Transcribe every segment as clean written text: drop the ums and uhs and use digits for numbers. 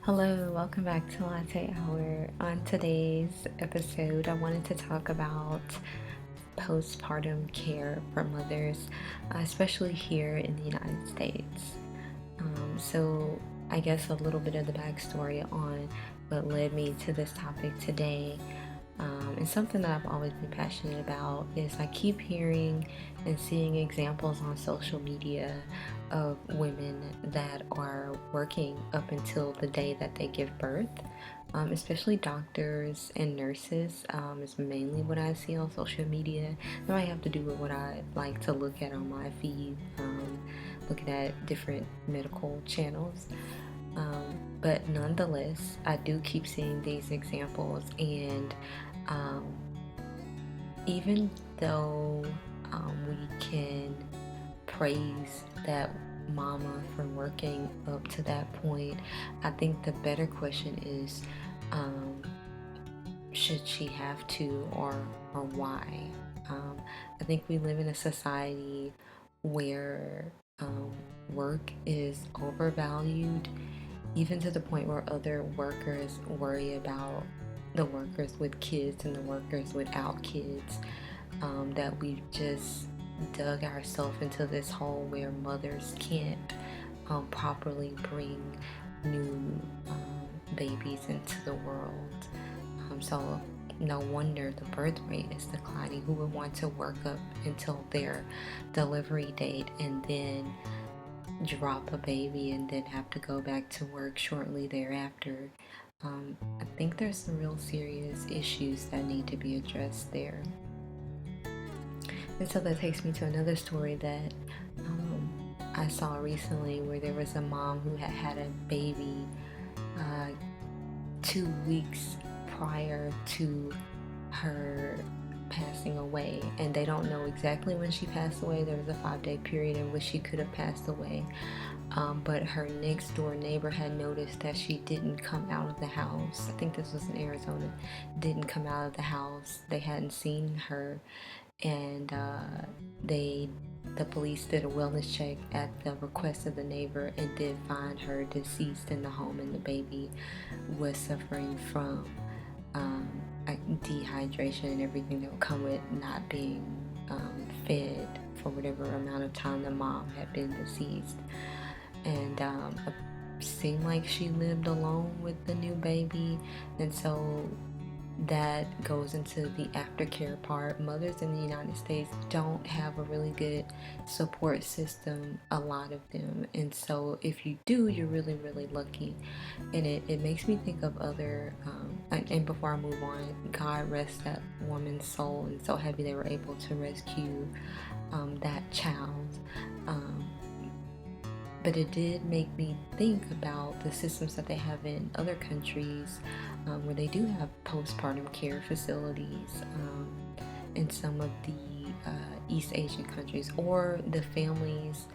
Hello, welcome back to Latte Hour. On today's episode, I wanted to talk about postpartum care for mothers, especially here in the United States. So, I guess a little bit of the backstory on what led me to this topic today. And something that I've always been passionate about is I keep hearing and seeing examples on social media of women that are working up until the day that they give birth, especially doctors and nurses is mainly what I see on social media. That might have to do with what I like to look at on my feed, looking at different medical channels. But nonetheless, I do keep seeing these examples, and um, even though we can praise that mama for working up to that point, I think the better question is, um, should she have to, or why? I think we live in a society where work is overvalued, even to the point where other workers worry about the workers with kids and the workers without kids. That we've just dug ourselves into this hole where mothers can't properly bring new babies into the world. So no wonder the birth rate is declining. Who would want to work up until their delivery date and then drop a baby and then have to go back to work shortly thereafter? I think there's some real serious issues that need to be addressed there. And so that takes me to another story that I saw recently, where there was a mom who had had a baby 2 weeks prior to her passing away, and they don't know exactly when she passed away. There was a 5-day period in which she could have passed away, but her next door neighbor had noticed that she didn't come out of the house. I think this was in Arizona. Didn't come out of the house. They hadn't seen her, and the police did a wellness check at the request of the neighbor and did find her deceased in the home, and the baby was suffering from dehydration and everything that would come with not being fed for whatever amount of time the mom had been deceased. And it seemed like she lived alone with the new baby, and so that goes into the aftercare part. Mothers in the United States don't have a really good support system, a lot of them, and so if you do, you're really, really lucky. And it makes me think of other and before I move on, God rest that woman's soul, and so happy they were able to rescue that child. But it did make me think about the systems that they have in other countries, where they do have postpartum care facilities, in some of the East Asian countries, or the families,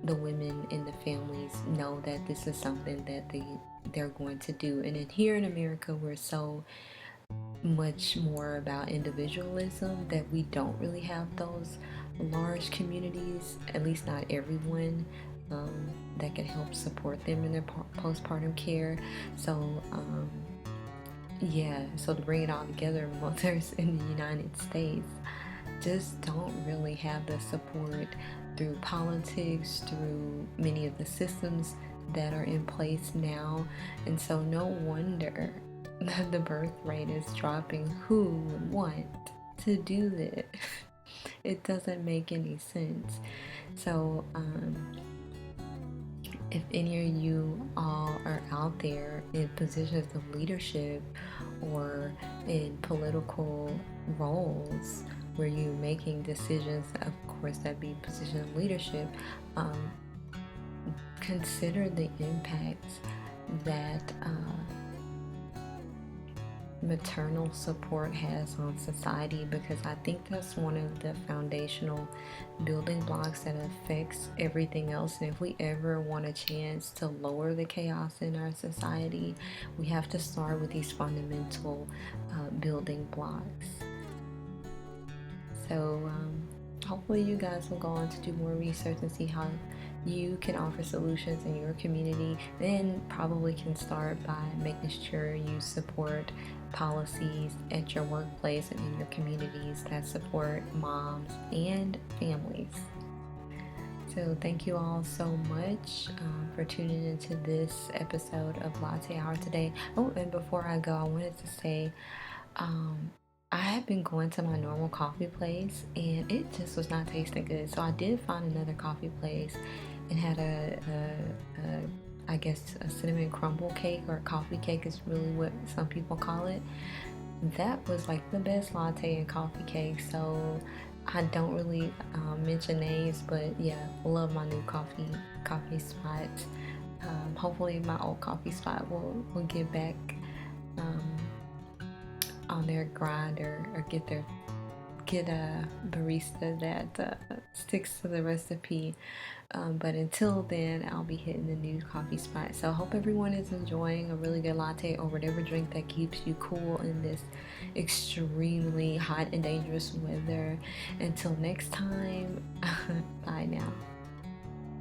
the women in the families know that this is something that they're going to do. And then here in America, we're so much more about individualism that we don't really have those large communities, at least not everyone, that can help support them in their postpartum care. So so to bring it all together, mothers in the United States just don't really have the support through politics, through many of the systems that are in place now, and so no wonder that the birth rate is dropping. Who would want to do this? It doesn't make any sense. So if any of you all are out there in positions of leadership or in political roles where you're making decisions, of course that'd be position of leadership, consider the impact that maternal support has on society, because I think that's one of the foundational building blocks that affects everything else. And if we ever want a chance to lower the chaos in our society, we have to start with these fundamental building blocks. So hopefully you guys will go on to do more research and see how you can offer solutions in your community, then probably can start by making sure you support policies at your workplace and in your communities that support moms and families. So thank you all so much for tuning into this episode of Latte Hour today. Oh, and before I go, I wanted to say um, I had been going to my normal coffee place and it just was not tasting good. So I did find another coffee place and had I guess a cinnamon crumble cake, or coffee cake is really what some people call it. That was like the best latte and coffee cake. So I don't really mention names, but yeah, love my new coffee spot. Hopefully my old coffee spot will get back um, on their grind, or get a barista that sticks to the recipe. But until then, I'll be hitting the new coffee spot. So I hope everyone is enjoying a really good latte or whatever drink that keeps you cool in this extremely hot and dangerous weather. Until next time, bye now.